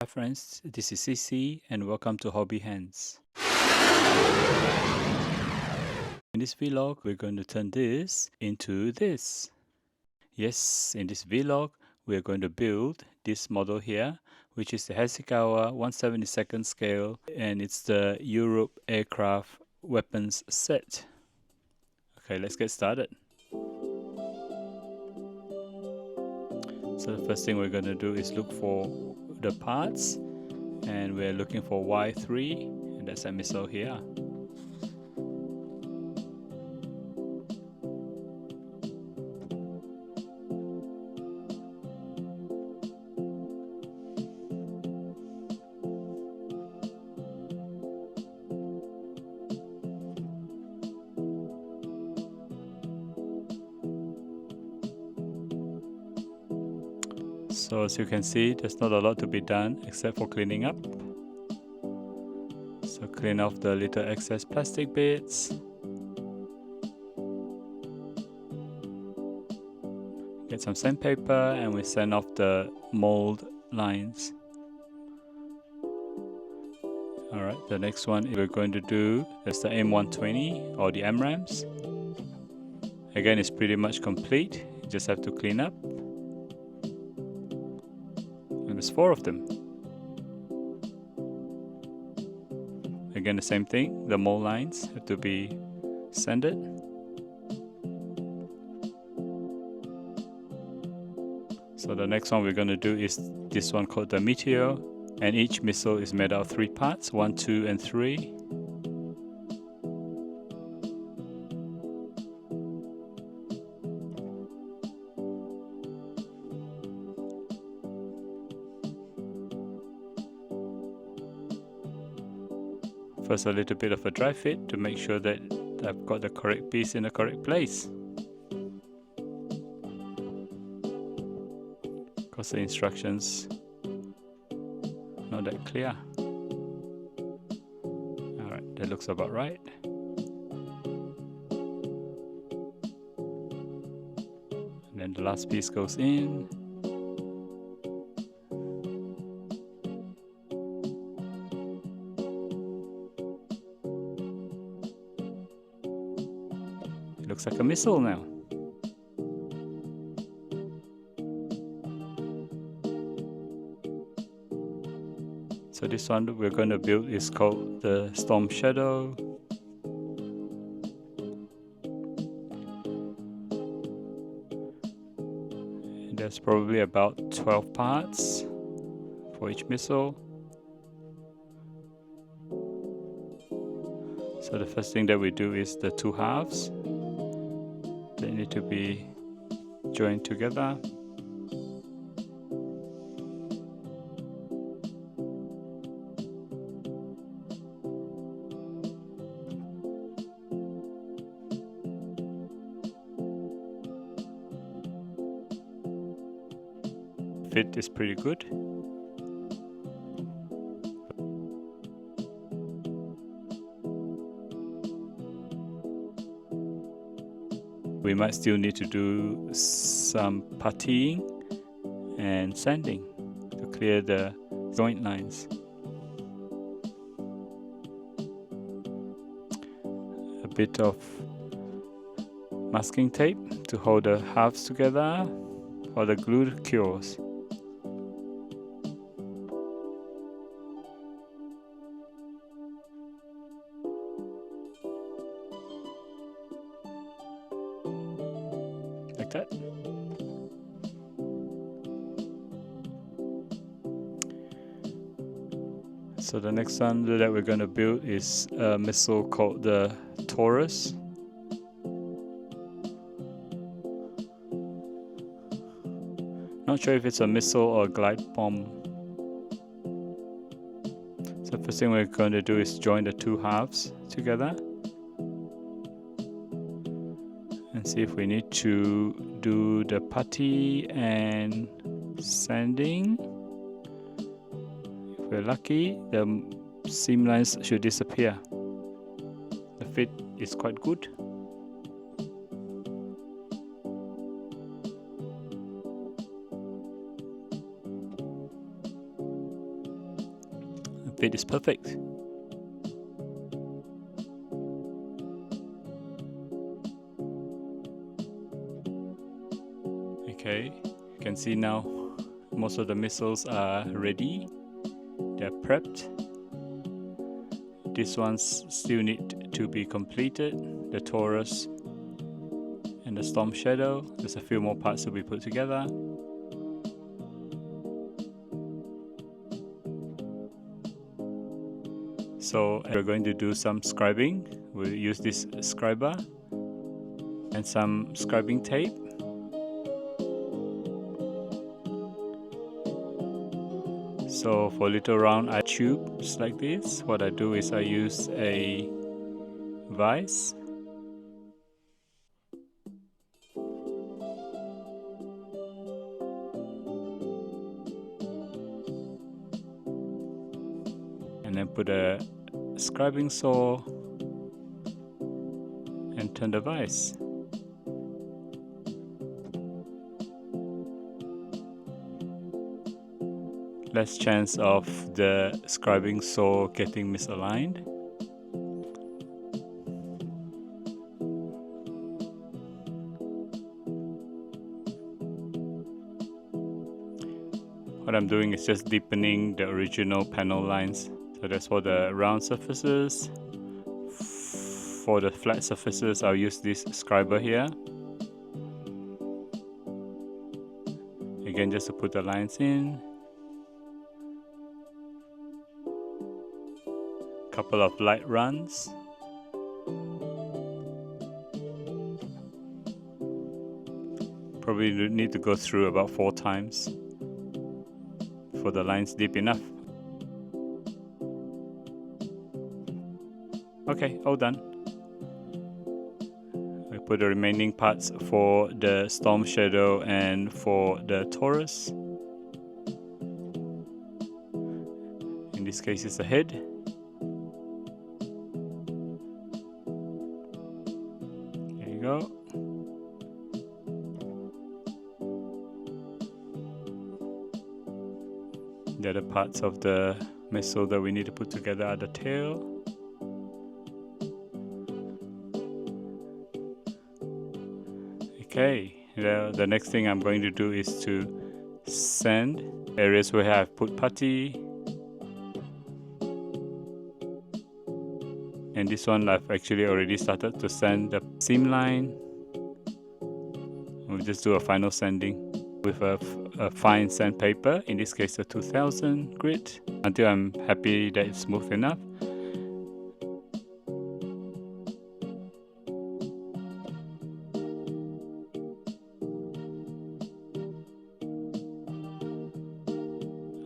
Hi friends, this is CC and welcome to Hobby Hands. In this vlog, we're going to turn this into this. Yes, in this vlog, we're going to build this model here, which is the Hasegawa 1/72 scale, and it's the Europe aircraft weapons set. Okay, let's get started. So the first thing we're going to do is look for the parts, and we're looking for Y3, and that's a missile here. So as you can see, there's not a lot to be done except for cleaning up. So clean off the little excess plastic bits. Get some sandpaper and we sand off the mold lines. Alright, the next one we're going to do is the M120 or the MRAMs. Again, it's pretty much complete. You just have to clean up. And there's 4 of them. Again, the same thing. The mold lines have to be sanded. So the next one we're going to do is this one called the Meteor, and each missile is made out of 3 parts, 1, 2 and 3. First a little bit of a dry fit to make sure that I've got the correct piece in the correct place. Because the instructions not that clear. Alright, that looks about right. And then the last piece goes in. It looks like a missile now. So this one we're going to build is called the Storm Shadow. And there's probably about 12 parts for each missile. So the first thing that we do is the 2 halves. They need to be joined together. Fit is pretty good. We might still need to do some puttying and sanding to clear the joint lines. A bit of masking tape to hold the halves together while the glue cures. Like that. So the next one that we're going to build is a missile called the Taurus. Not sure if it's a missile or a glide bomb. So first thing we're going to do is join the 2 halves together. And see if we need to do the putty and sanding. If we're lucky, the seam lines should disappear. The fit is quite good. fit is perfect. Okay, you can see now most of the missiles are ready. They're prepped. These ones still need to be completed. The Taurus and the Storm Shadow. There's a few more parts to be put together. So we're going to do some scribing. We'll use this scriber and some scribing tape. So for little round tubes like this, what I do is I use a vise. And then put a scribing saw and turn the vise. Less chance of the scribing saw getting misaligned. What I'm doing is just deepening the original panel lines. So that's for the round surfaces. For the flat surfaces, I'll use this scriber here. Again, just to put the lines in. Couple of light runs. Probably need to go through about 4 times for the lines deep enough. Okay, all done. We put the remaining parts for the Storm Shadow and for the Taurus. In this case, it's the head. There you go. The other parts of the missile that we need to put together are the tail. Okay, the next thing I'm going to do is to sand areas where I've put putty. And this one I've actually already started to sand the seam line. We'll just do a final sanding with a fine sandpaper, in this case a 2000 grit, until I'm happy that it's smooth enough.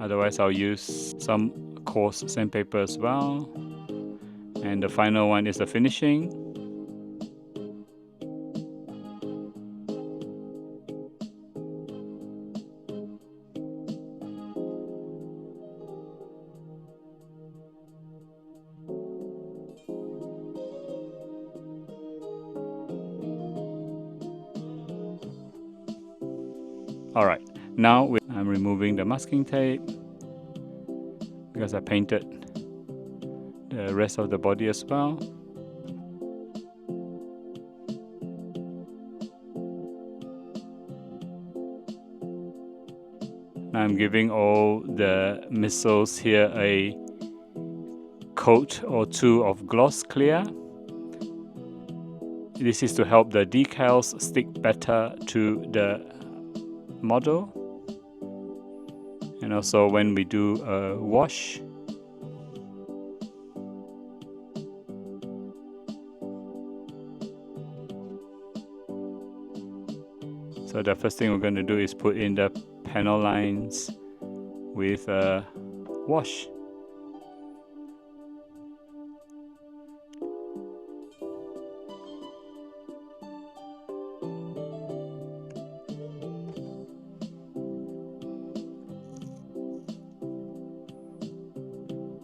Otherwise I'll use some coarse sandpaper as well. And the final one is the finishing. Alright, now I'm removing the masking tape because I painted the rest of the body as well. Now I'm giving all the missiles here a coat or 2 of gloss clear. This is to help the decals stick better to the model, and also when we do a wash. So the first thing we're going to do is put in the panel lines with a wash.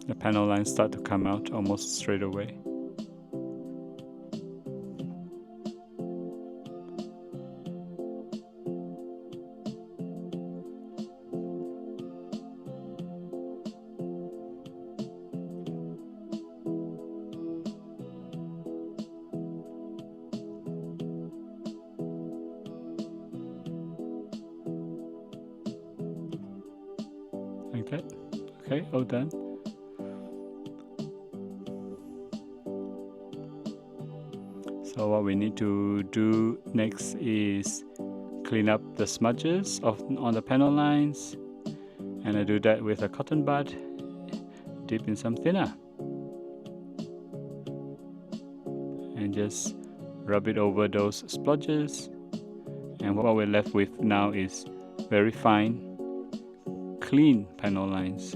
The panel lines start to come out almost straight away. Okay, okay, all done. So what we need to do next is clean up the smudges on the panel lines, and I do that with a cotton bud dip in some thinner and just rub it over those splodges, and what we're left with now is very fine, clean panel lines.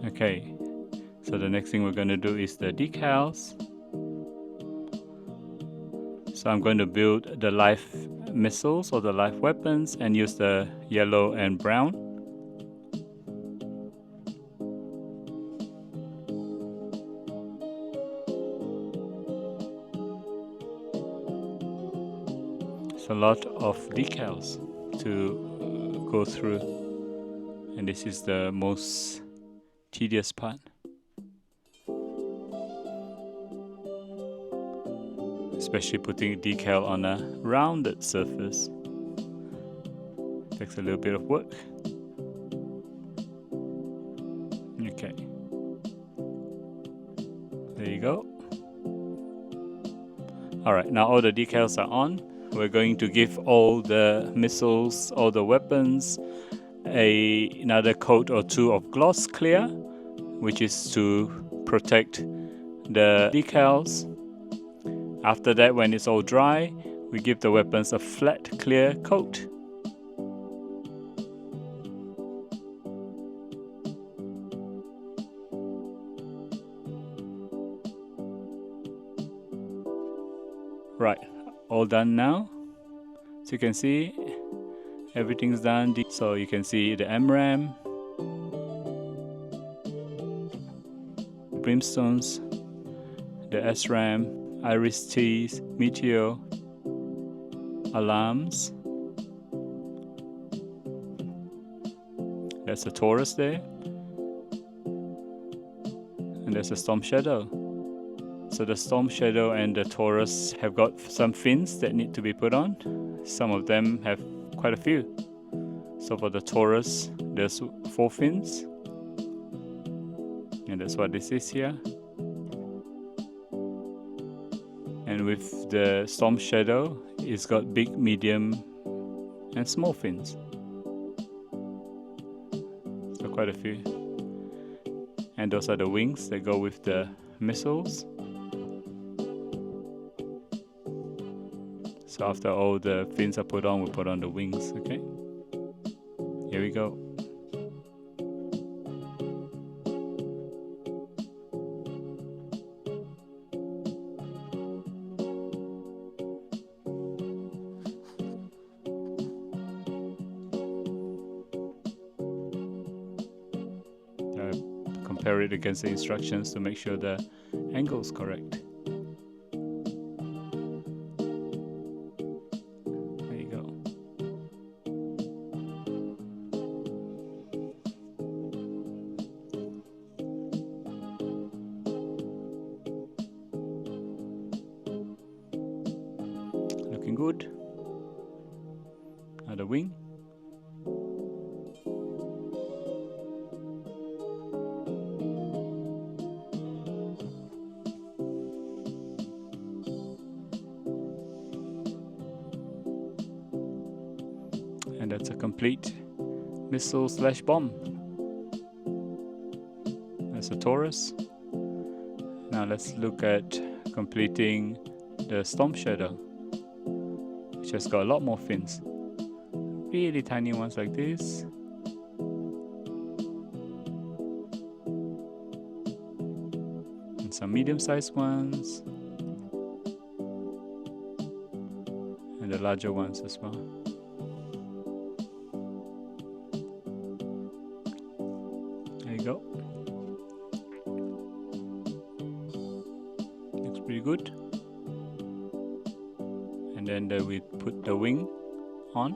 Okay, so the next thing we're going to do is the decals. So I'm going to build the live missiles or the live weapons and use the yellow and brown. It's a lot of decals to go through, and this is the most tedious part. Especially putting a decal on a rounded surface. Takes a little bit of work. Okay. There you go. Alright, now all the decals are on. We're going to give all the missiles, all the weapons, another coat or two of gloss clear, which is to protect the decals. After that, when it's all dry, we give the weapons a flat, clear coat. Right, all done now. So you can see everything's done. So you can see the MRAM, brimstones, the SRAM, Iris T's, Meteor, alarms. There's a Taurus there, and there's a Storm Shadow. So the Storm Shadow and the Taurus have got some fins that need to be put on. Some of them have quite a few. So for the Taurus, there's 4 fins, and that's what this is here. And with the Storm Shadow, it's got big, medium, and small fins. So quite a few. And those are the wings that go with the missiles. So after all the fins are put on, we put on the wings, okay? Here we go. Compare it against the instructions to make sure the angle is correct. There you go. Looking good. Now the wing. And that's a complete missile / bomb. That's a Taurus. Now let's look at completing the Storm Shadow, which has got a lot more fins. Really tiny ones like this. And some medium-sized ones. And the larger ones as well. There you go. Looks pretty good. And then we put the wing on.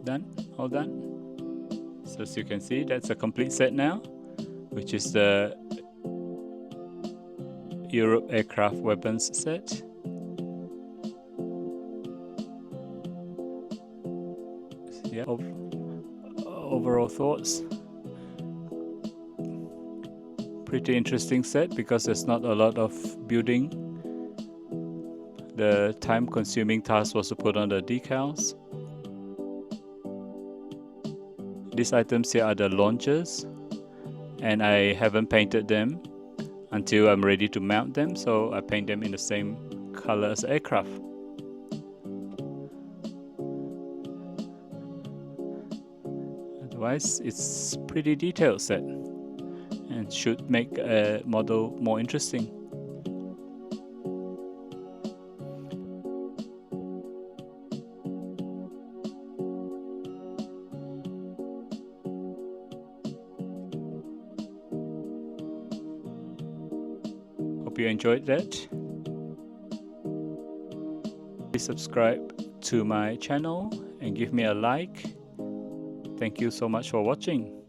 Done? All done? So as you can see, that's a complete set now, which is the Europe aircraft weapons set. Yeah, overall thoughts. Pretty interesting set because there's not a lot of building. The time consuming task was to put on the decals. These items here are the launchers, and I haven't painted them until I'm ready to mount them, so I paint them in the same color as the aircraft. Otherwise, it's pretty detailed set and should make a model more interesting. Hope you enjoyed that. Please subscribe to my channel and give me a like. Thank you so much for watching.